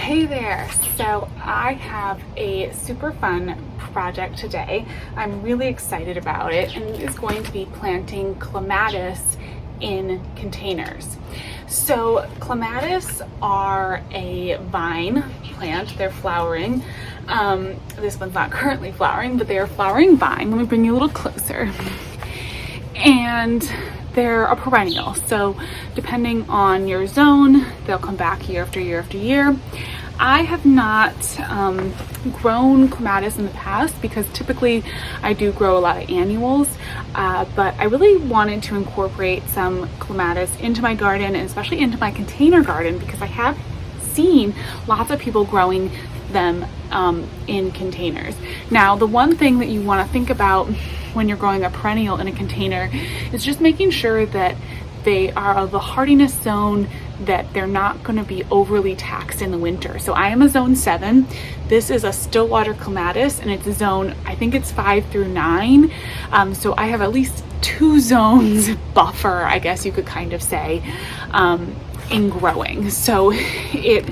Hey there! So I have a super fun project today. I'm really excited about it, and it is going to be planting clematis in containers. So clematis are a vine plant. They're flowering. This one's not currently flowering, but they are flowering vine. Let me bring you a little closer. And they're a perennial, so depending on your zone, they'll come back year after year after year. I have not grown clematis in the past because typically I do grow a lot of annuals, but I really wanted to incorporate some clematis into my garden, and especially into my container garden, because I have seen lots of people growing them in containers. Now, the one thing that you want to think about when you're growing a perennial in a container is just making sure that they are of a hardiness zone, that they're not going to be overly taxed in the winter. So I am a zone 7. This is a stillwater clematis, and it's a zone, I think it's 5 through 9. So I have at least 2 zones buffer, I guess you could kind of say, in growing. So it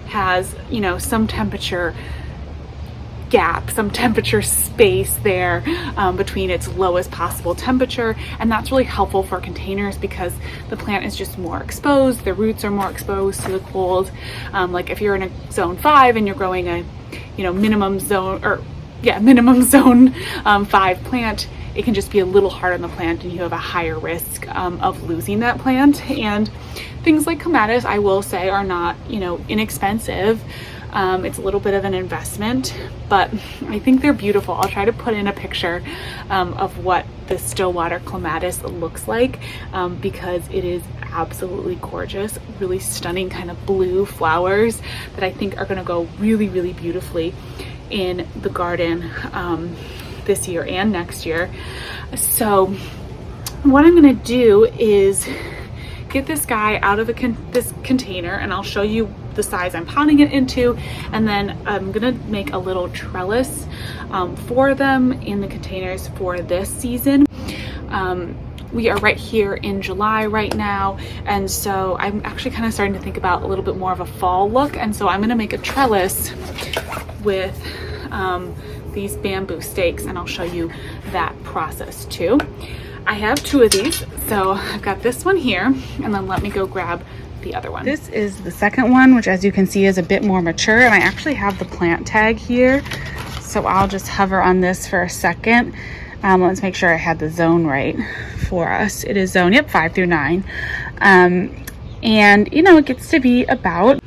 has, you know, some temperature gap, some temperature space there between its lowest possible temperature, and that's really helpful for containers because the plant is just more exposed, the roots are more exposed to the cold. Like if you're in a zone 5 and you're growing a, you know, minimum zone 5 plant, it can just be a little hard on the plant and you have a higher risk of losing that plant. And things like clematis, I will say, are not, you know, inexpensive. It's a little bit of an investment, but I think they're beautiful. I'll try to put in a picture of what the stillwater clematis looks like because it is absolutely gorgeous, really stunning kind of blue flowers that I think are going to go really, really beautifully in the garden this year and next year. So what I'm going to do is get this guy out of this container, and I'll show you the size I'm potting it into, and then I'm gonna make a little trellis for them in the containers for this season. We are right here in July right now, and so I'm actually kind of starting to think about a little bit more of a fall look, and so I'm gonna make a trellis with these bamboo stakes, and I'll show you that process too. I have 2 of these, so I've got this one here, and then let me go grab the other one. This is the second one, which as you can see is a bit more mature, and I actually have the plant tag here, so I'll just hover on this for a second. Let's make sure I had the zone right for us. It is zone, 5 through 9. And you know, it gets to be about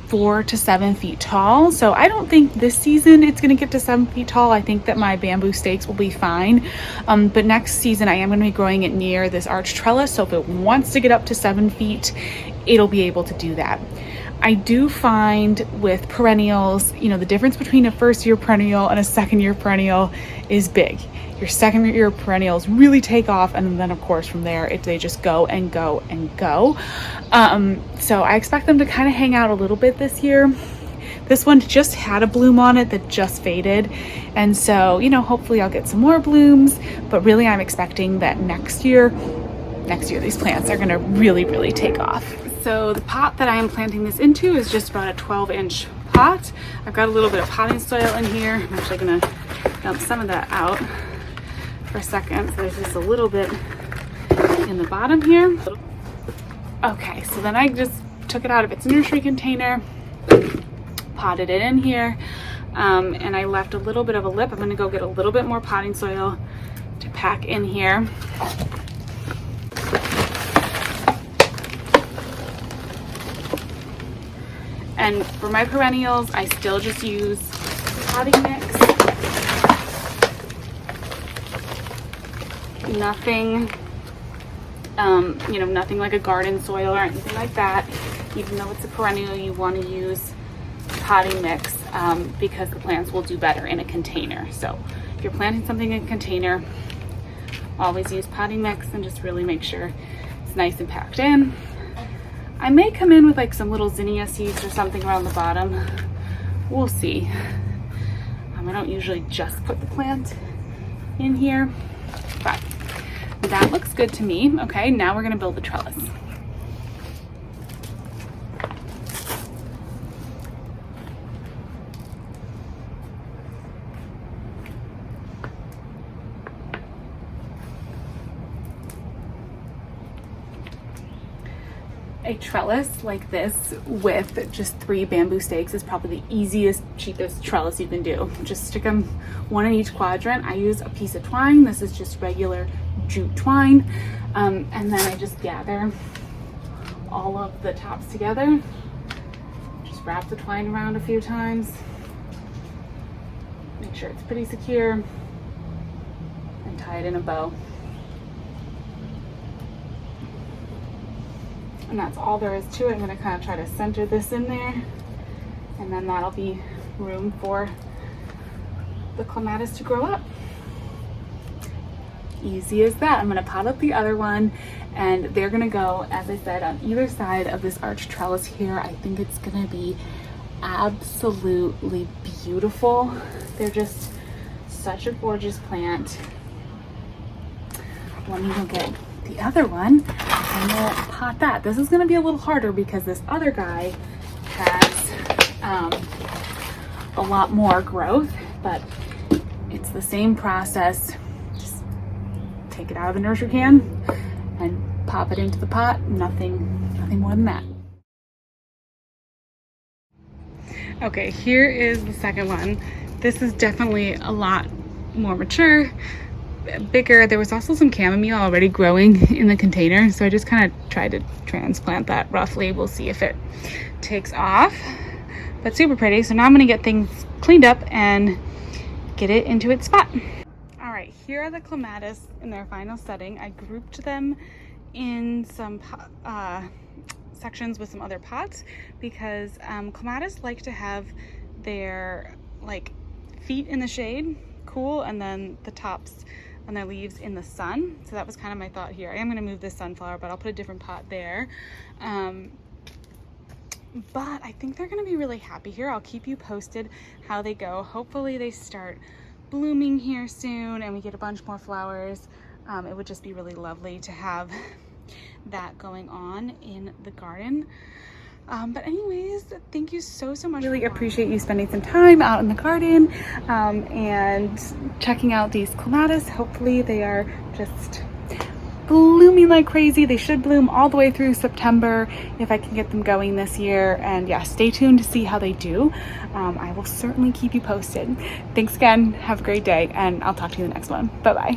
4 to 7 feet tall. So I don't think this season it's going to get to 7 feet tall. I think that my bamboo stakes will be fine. But next season I am going to be growing it near this arch trellis. So if it wants to get up to 7 feet, it'll be able to do that. I do find with perennials, you know, the difference between a first year perennial and a second year perennial is big. Your second year perennials really take off, and then of course from there they just go and go and go. So I expect them to kind of hang out a little bit this year. This one just had a bloom on it that just faded, and so, you know, hopefully I'll get some more blooms, but really I'm expecting that next year these plants are going to really, really take off. So the pot that I am planting this into is just about a 12-inch pot. I've got a little bit of potting soil in here. I'm actually going to dump some of that out for a second. So there's just a little bit in the bottom here. Okay, so then I just took it out of its nursery container, potted it in here, and I left a little bit of a lip. I'm going to go get a little bit more potting soil to pack in here. And for my perennials, I still just use potting mix. Nothing, you know, nothing like a garden soil or anything like that. Even though it's a perennial, you want to use potting mix because the plants will do better in a container. So if you're planting something in a container, always use potting mix and just really make sure it's nice and packed in. I may come in with like some little zinnia seeds or something around the bottom. We'll see. I don't usually just put the plant in here, but that looks good to me. Okay, now we're gonna build the trellis. A trellis like this with just 3 bamboo stakes is probably the easiest, cheapest trellis you can do. Just stick them one in each quadrant. I use a piece of twine. This is just regular jute twine. And then I just gather all of the tops together. Just wrap the twine around a few times. Make sure it's pretty secure and tie it in a bow. And that's all there is to it. I'm going to kind of try to center this in there, and then that'll be room for the clematis to grow up. Easy as that. I'm going to pot up the other one, and they're going to go, as I said, on either side of this arch trellis here. I think it's going to be absolutely beautiful. They're just such a gorgeous plant. Let me go get the other one and we'll pot that. This is going to be a little harder because this other guy has a lot more growth, but it's the same process. Just take it out of the nursery can and pop it into the pot. Nothing more than that. Okay, here is the second one. This is definitely a lot more mature, bigger. There was also some chamomile already growing in the container, so I just kind of tried to transplant that roughly. We'll see if it takes off, but super pretty. So now I'm going to get things cleaned up and get it into its spot. All right, here are the clematis in their final setting. I grouped them in some sections with some other pots because clematis like to have their feet in the shade, cool, and then the tops and their leaves in the sun. So that was kind of my thought here. I am going to move this sunflower, but I'll put a different pot there. But I think they're going to be really happy here. I'll keep you posted how they go. Hopefully they start blooming here soon and we get a bunch more flowers. It would just be really lovely to have that going on in the garden. But anyways, thank you so much. Really appreciate you spending some time out in the garden and checking out these clematis. Hopefully they are just blooming like crazy. They should bloom all the way through September if I can get them going this year. And yeah, stay tuned to see how they do. I will certainly keep you posted. Thanks again. Have a great day, and I'll talk to you in the next one. Bye-bye.